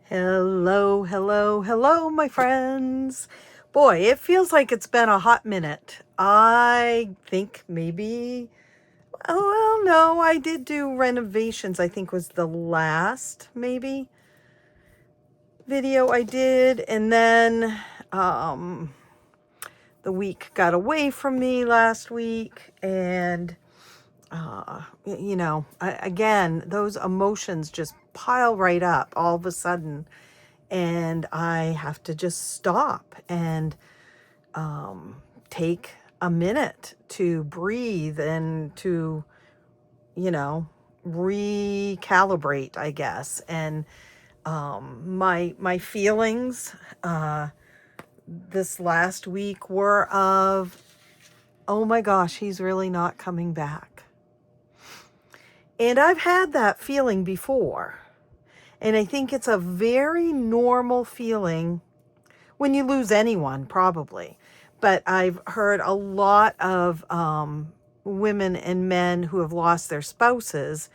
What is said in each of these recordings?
Hello, hello, hello, my friends. Boy, it feels like it's been a hot minute. I think maybe, well, no, I did do renovations, I think was the last, maybe, video I did. And then the week got away from me last week. And, again, those emotions just pile right up all of a sudden. And I have to just stop and take a minute to breathe and to, recalibrate, I guess. And my feelings this last week were of, oh my gosh, he's really not coming back. And I've had that feeling before. And I think it's a very normal feeling when you lose anyone, probably. But I've heard a lot of women and men who have lost their spouses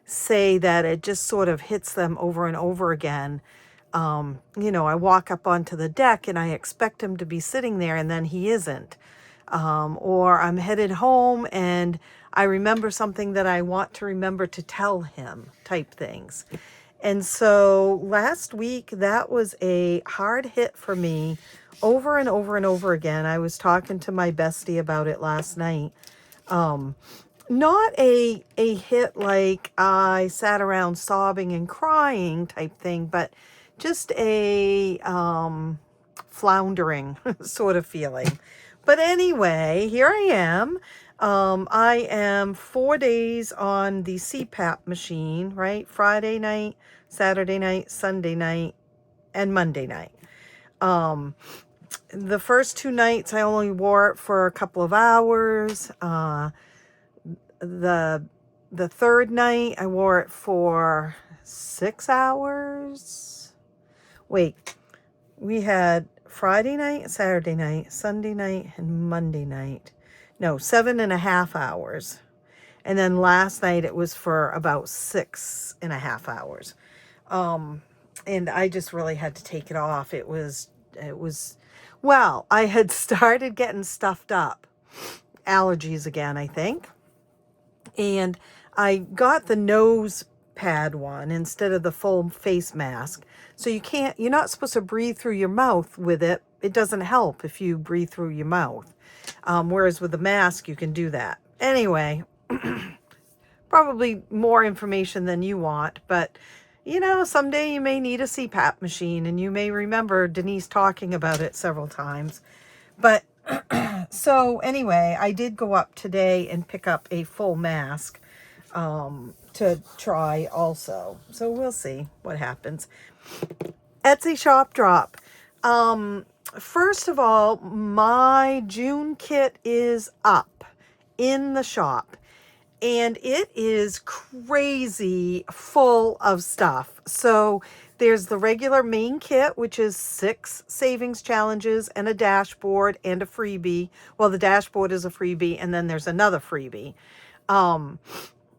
say that it just sort of hits them over and over again. I walk up onto the deck and I expect him to be sitting there and then he isn't. Or I'm headed home and I remember something that I want to remember to tell him, type things. And so last week, that was a hard hit for me over and over and over again. I was talking to my bestie about it last night. Not a hit like I sat around sobbing and crying type thing, but just a floundering sort of feeling. But anyway, here I am. I am 4 days on the CPAP machine, right? Friday night, Saturday night, Sunday night, and Monday night. The first 2 nights I only wore it for a couple of hours. The third night I wore it for 6 hours. Wait, we had Friday night, Saturday night, Sunday night, and Monday night. No, 7.5 hours. And then last night it was for about 6.5 hours. And I just really had to take it off. It was, well, I had started getting stuffed up. Allergies again, I think. And I got the nose pad one instead of the full face mask. So you're not supposed to breathe through your mouth with it. It doesn't help if you breathe through your mouth. Whereas with the mask, you can do that. Anyway, probably more information than you want, but someday you may need a CPAP machine and you may remember Denise talking about it several times. But so anyway, I did go up today and pick up a full mask to try also. So we'll see what happens. Etsy shop drop. First of all, my June kit is up in the shop. And it is crazy full of stuff. So there's the regular Maine kit, which is 6 savings challenges and a dashboard and a freebie. Well, the dashboard is a freebie, and then there's another freebie.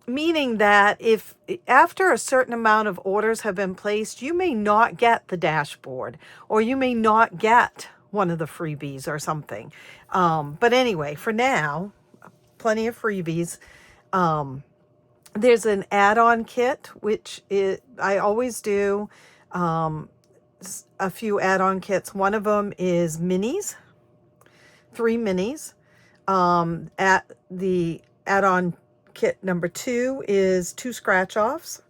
Meaning that if after a certain amount of orders have been placed, you may not get the dashboard, or you may not get one of the freebies or something. But anyway, for now, plenty of freebies. There's an add-on kit, which I always do a few add-on kits. One of them is minis, 3 minis. At the add-on kit number 2 is 2 scratch-offs.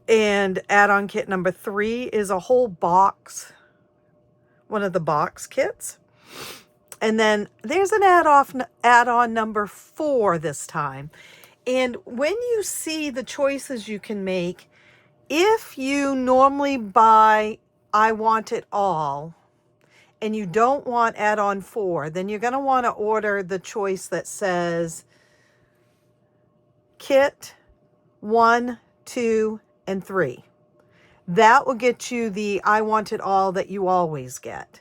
And add-on kit number 3 is a whole box, one of the box kits. And then there's an add-on number 4 this time. And when you see the choices you can make, if you normally buy I Want It All and you don't want add-on 4, then you're going to want to order the choice that says kit 1, 2, and 3. That will get you the I Want It All that you always get.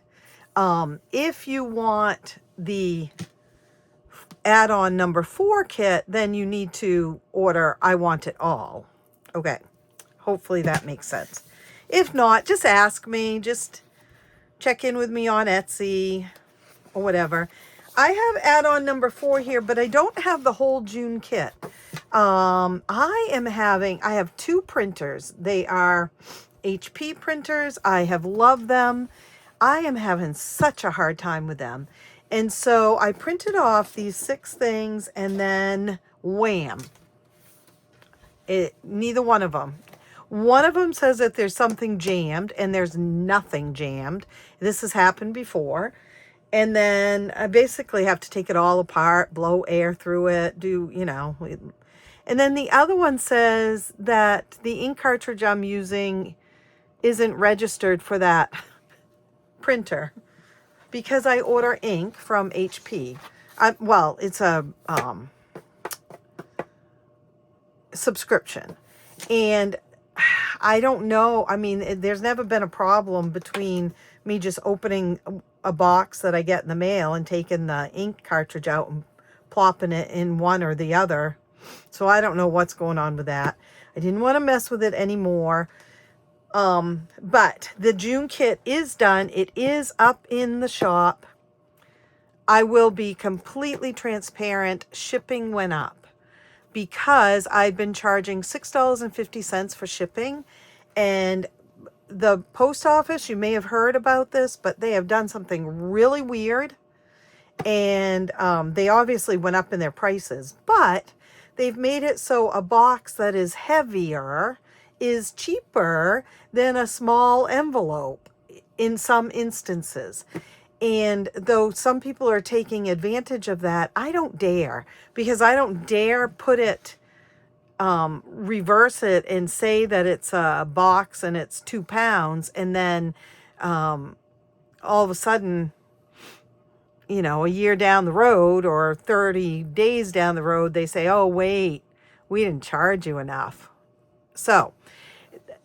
If you want the add-on number 4 kit, then you need to order I Want It All. Okay, hopefully that makes sense. If not, just ask me. Just check in with me on Etsy or whatever. I have add-on number 4 here, but I don't have the whole June kit. I have 2 printers. They are HP printers. I have loved them. I am having such a hard time with them. And so I printed off these 6 things and then wham. Neither one of them. One of them says that there's something jammed and there's nothing jammed. This has happened before. And then I basically have to take it all apart, blow air through it, And then the other one says that the ink cartridge I'm using isn't registered for that printer because I order ink from HP. Well, it's a subscription. And I don't know. I mean, there's never been a problem between me just opening a box that I get in the mail and taking the ink cartridge out and plopping it in one or the other. So I don't know what's going on with that. I didn't want to mess with it anymore. But the June kit is done. It is up in the shop. I will be completely transparent. Shipping went up because I've been charging $6.50 for shipping, and the post office, you may have heard about this, but they have done something really weird, and they obviously went up in their prices, but they've made it so a box that is heavier is cheaper than a small envelope in some instances. And though some people are taking advantage of that, I don't dare, because I don't dare put it, reverse it and say that it's a box and it's 2 pounds. And then all of a sudden, a year down the road or 30 days down the road, they say, oh, wait, we didn't charge you enough. So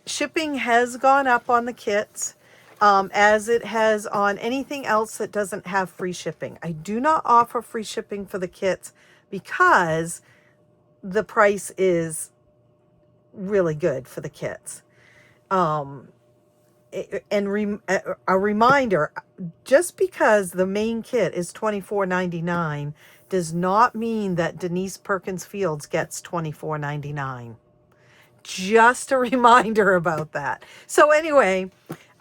shipping has gone up on the kits. As it has on anything else that doesn't have free shipping. I do not offer free shipping for the kits because the price is really good for the kits. A reminder, just because the main kit is $24.99 does not mean that Denise Perkins Fields gets $24.99. Just a reminder about that. So anyway,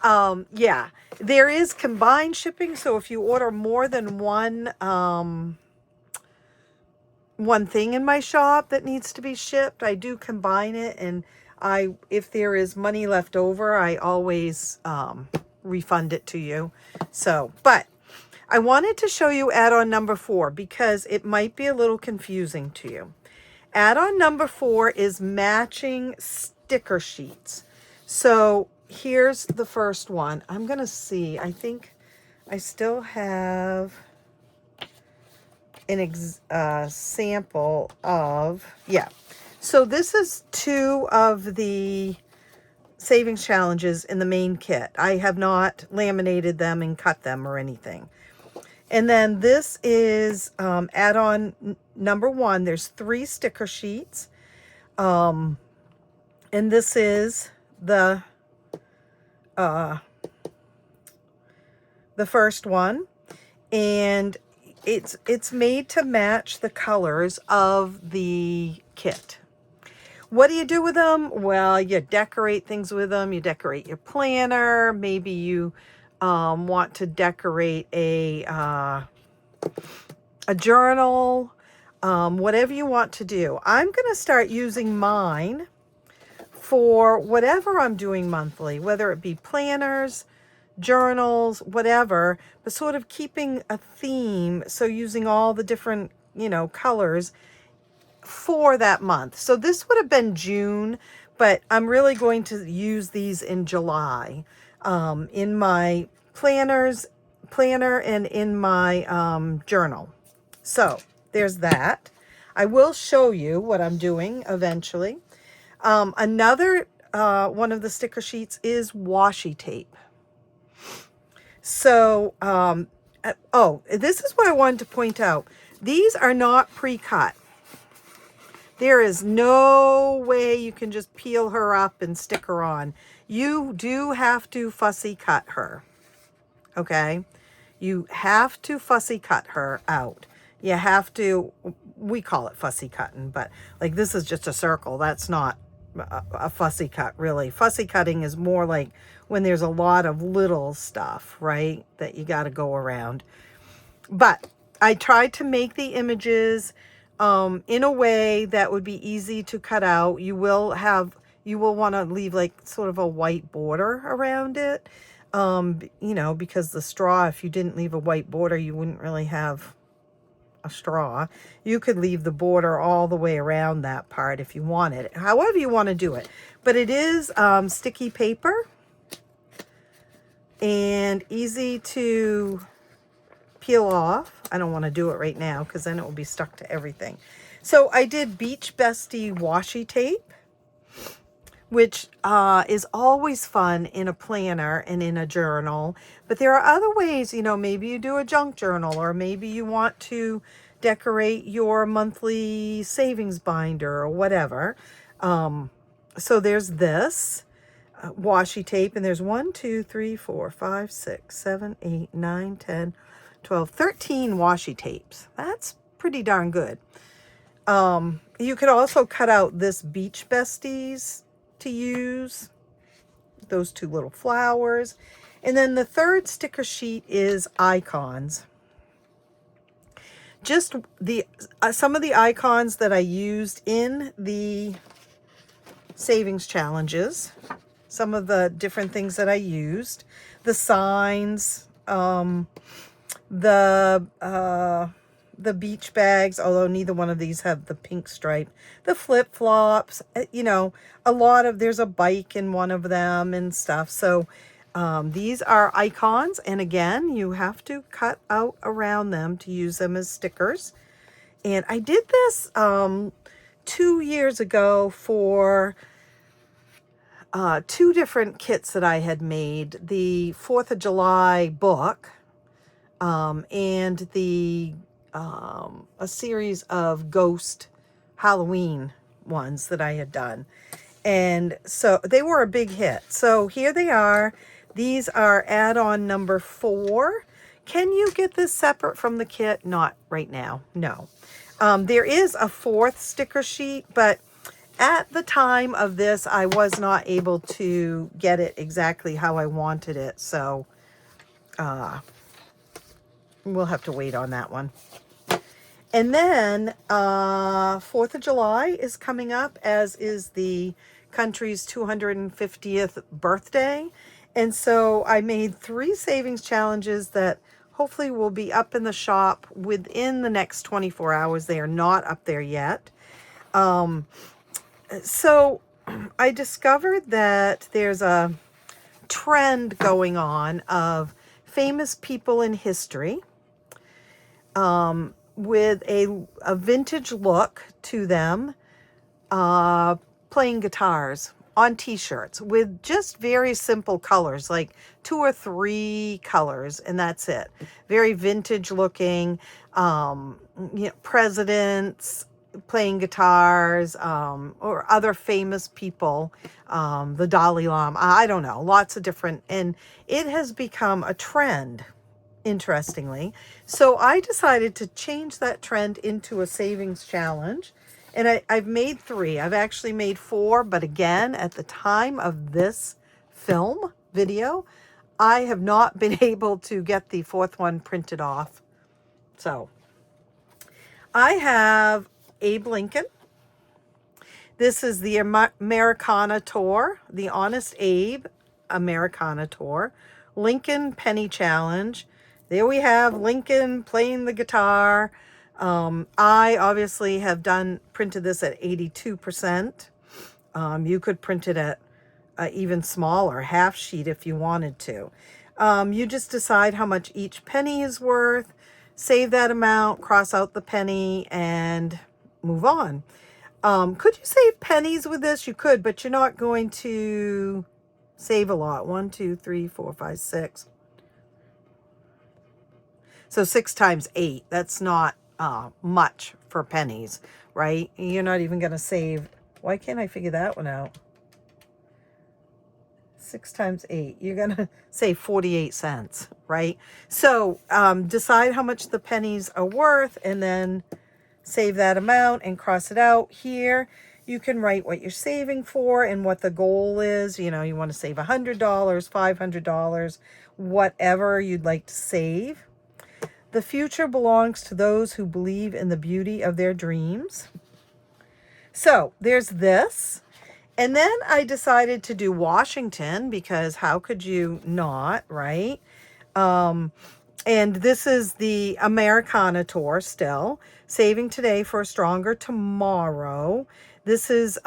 yeah, there is combined shipping. So if you order more than one thing in my shop that needs to be shipped, I do combine it. And if there is money left over, I always refund it to you. So, but I wanted to show you add-on number 4 because it might be a little confusing to you. Add-on number 4 is matching sticker sheets. So here's the first one. I'm going to see. I think I still have an sample of, yeah. So this is 2 of the savings challenges in the main kit. I have not laminated them and cut them or anything. And then this is add-on number 1. There's 3 sticker sheets. And this is the first one. And it's made to match the colors of the kit. What do you do with them? Well, you decorate things with them. You decorate your planner. Maybe you want to decorate a journal, whatever you want to do. I'm going to start using mine for whatever I'm doing monthly, whether it be planners, journals, whatever, but sort of keeping a theme. So using all the different, colors for that month. So this would have been June, but I'm really going to use these in July, in my planner and in my journal. So there's that. I will show you what I'm doing eventually. Another one of the sticker sheets is washi tape. So, this is what I wanted to point out. These are not pre-cut. There is no way you can just peel her up and stick her on. You do have to fussy cut her, okay? You have to fussy cut her out. You have to, we call it fussy cutting, but like this is just a circle. That's not a fussy cut, really. Fussy cutting is more like when there's a lot of little stuff, right, that you got to go around. But I tried to make the images in a way that would be easy to cut out. You will want to leave like sort of a white border around it. You know, because the straw, if you didn't leave a white border, you wouldn't really have a straw. You could leave the border all the way around that part if you wanted it, however you want to do it. But it is sticky paper and easy to peel off. I don't want to do it right now because then it will be stuck to everything. So I did Beach Bestie washi tape, which is always fun in a planner and in a journal. But there are other ways, you know, maybe you do a junk journal, or maybe you want to decorate your monthly savings binder or whatever. So there's this washi tape, and there's 1, 2, 3, 4, 5, 6, 7, 8, 9, 10, 12, 13 washi tapes. That's pretty darn good. You could also cut out this Beach Besties to use, those two little flowers. And then the third sticker sheet is icons. Just the some of the icons that I used in the savings challenges, some of the different things that I used, the signs, the beach bags, although neither one of these have the pink stripe, the flip-flops, you know, there's a bike in one of them and stuff. So these are icons, and again, you have to cut out around them to use them as stickers. And I did this 2 years ago for 2 different kits that I had made, the 4th of July book, and a series of ghost Halloween ones that I had done. And so they were a big hit. So here they are. These are add-on number 4. Can you get this separate from the kit? Not right now. No. There is a 4th sticker sheet, but at the time of this, I was not able to get it exactly how I wanted it. So we'll have to wait on that one. And then 4th of July is coming up, as is the country's 250th birthday. And so I made 3 savings challenges that hopefully will be up in the shop within the next 24 hours. They are not up there yet. So I discovered that there's a trend going on of famous people in history with a vintage look to them, playing guitars on t-shirts with just very simple colors, like 2 or 3 colors, and that's it. Very vintage looking, you know, presidents playing guitars, or other famous people, the Dalai Lama, I don't know, lots of different, and it has become a trend, interestingly. So I decided to change that trend into a savings challenge, and I've made 3. I've actually made 4, but again, at the time of this film video, I have not been able to get the 4th one printed off. So I have Abe Lincoln. This is the Americana tour, the Honest Abe Americana tour, Lincoln Penny Challenge. There we have Lincoln playing the guitar. I obviously have printed this at 82%. You could print it at even smaller, half sheet if you wanted to. You just decide how much each penny is worth, save that amount, cross out the penny, and move on. Could you save pennies with this? You could, but you're not going to save a lot. 1, 2, 3, 4, 5, 6. So 6 times 8, that's not much for pennies. right? You're not even going to save. Why can't I figure that one out? 6 times 8, you're going to save 48 cents, right? So decide how much the pennies are worth and then save that amount and cross it out. Here you can write what you're saving for and what the goal is. You know, you want to save $100, $500, whatever you'd like to save. The future belongs to those who believe in the beauty of their dreams. So there's this. And then I decided to do Washington, because how could you not, right? And this is the Americana tour still. Saving today for a stronger tomorrow. This is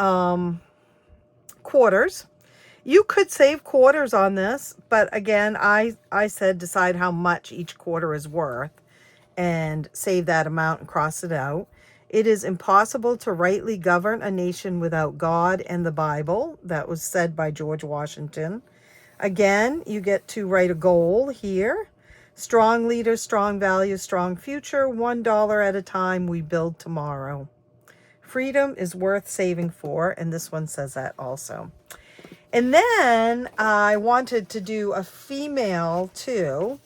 quarters. You could save quarters on this, but again, I said decide how much each quarter is worth and save that amount and cross it out. It is impossible to rightly govern a nation without God and the Bible. That was said by George Washington. Again, you get to write a goal here. Strong leaders, strong values, strong future. $1 at a time, we build tomorrow. Freedom is worth saving for, and this one says that also. And then I wanted to do a female too.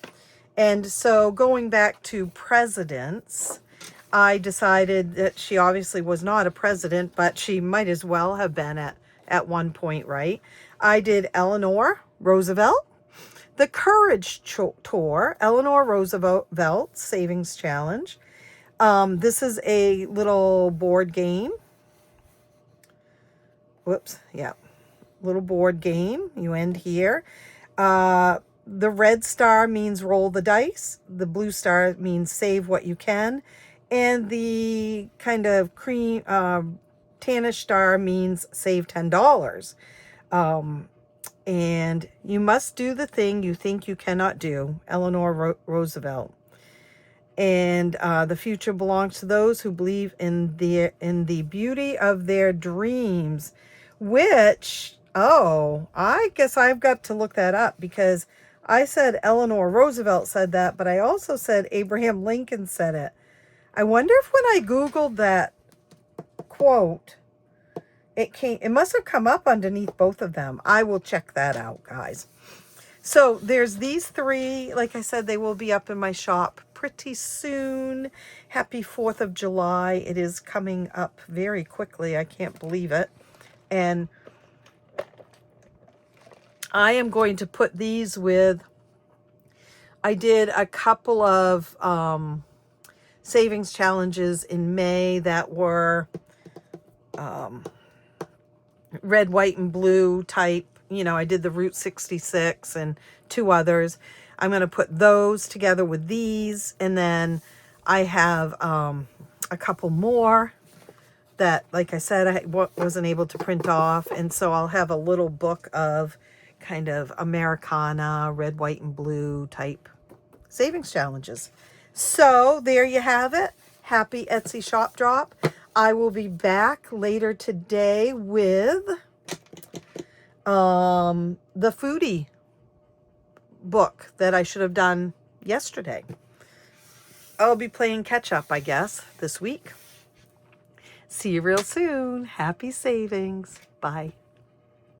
And so going back to presidents, I decided that she obviously was not a president, but she might as well have been at one point, right? I did Eleanor Roosevelt. The Courage Tour, Eleanor Roosevelt Savings Challenge. This is a little board game. Whoops, yeah. Little board game. You end here. The red star means roll the dice. The blue star means save what you can. And the kind of cream, tannish star means save $10. And you must do the thing you think you cannot do. Eleanor Roosevelt. And the future belongs to those who believe in the beauty of their dreams, which, oh, I guess I've got to look that up, because I said Eleanor Roosevelt said that, but I also said Abraham Lincoln said it. I wonder if when I Googled that quote, it must have come up underneath both of them. I will check that out, guys. So there's these three. Like I said, they will be up in my shop pretty soon. Happy 4th of July. It is coming up very quickly. I can't believe it. And I am going to put these with, I did a couple of savings challenges in May that were red, white, and blue type. You know, I did the Route 66 and 2 others. I'm going to put those together with these. And then I have a couple more that, like I said, I wasn't able to print off. And so I'll have a little book of kind of Americana, red, white, and blue type savings challenges. So there you have it. Happy Etsy shop drop. I will be back later today with the foodie book that I should have done yesterday. I'll be playing catch up, I guess, this week. See you real soon. Happy savings. Bye.